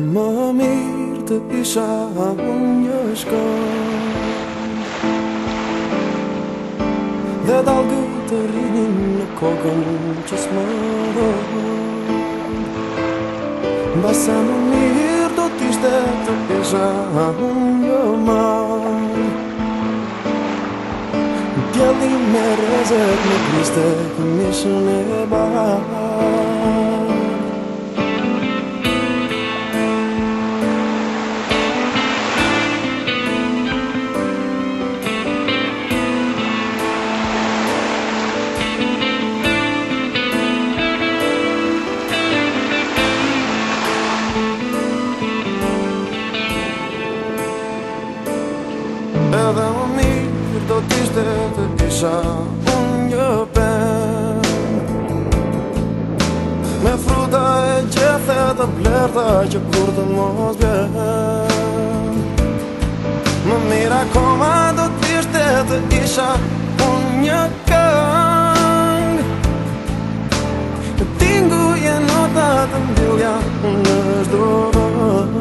Më mirë të isha unë një shkon dhe dalgu të rinin në kokën që s'më dhon. Mbasa më mirë do t'ishte të isha unë një man, djeli me rezet me kriste këmishën e bar. Edhe më mirë do t'ishte të isha unë një pen me fruta e gjethe të blerta që kur të mos bjen. Më mirë akoma do t'ishte të isha unë një këng, të tinguje notat të mbyllja në çdo vend.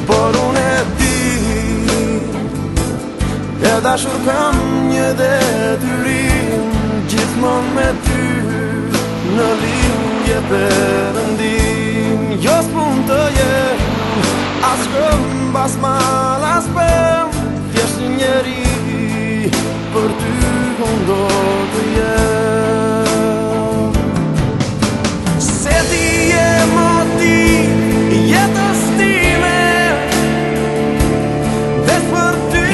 Por unë e di, e dashur kam një detyrim, gjithmonë me ty në linje perëndim. Jo s'pun të jem as këmb, as mal, as pem, thjesht një njeri për ty unë do të jem. Se ti je motiv i jetës time, dhe për ty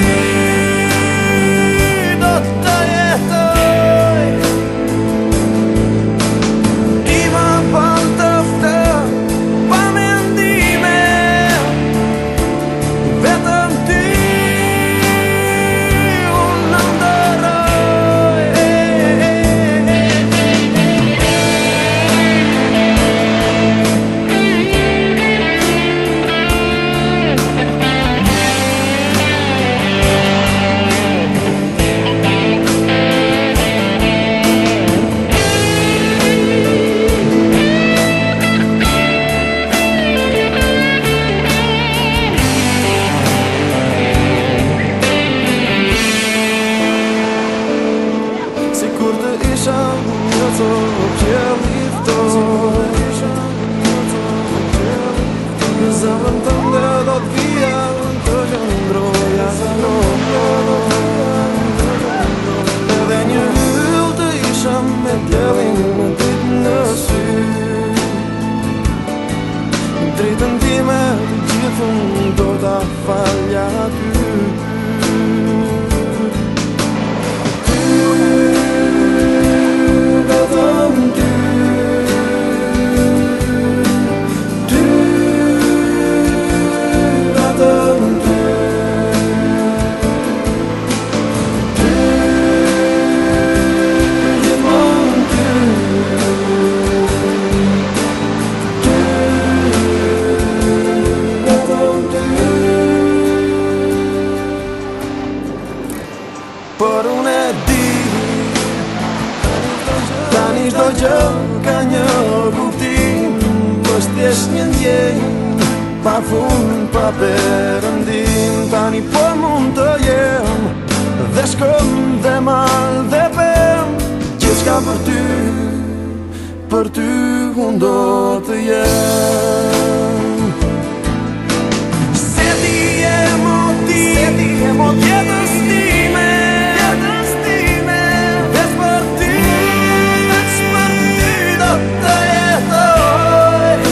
zemrën tënde do t'vija të qëndroja edhe një hyll të isha me djelin në ditë në sy. Dritën time të gjithën do t'a falja ty. Por unë e di, tani çdo gjë ka një kuptim, është thjesht një ndjenjë pa fund, pa perëndim. Tani po mund të jem dhe shkëm dhe mal dhe pem, gjithçka për ty unë do të jem. Se ti je motiv,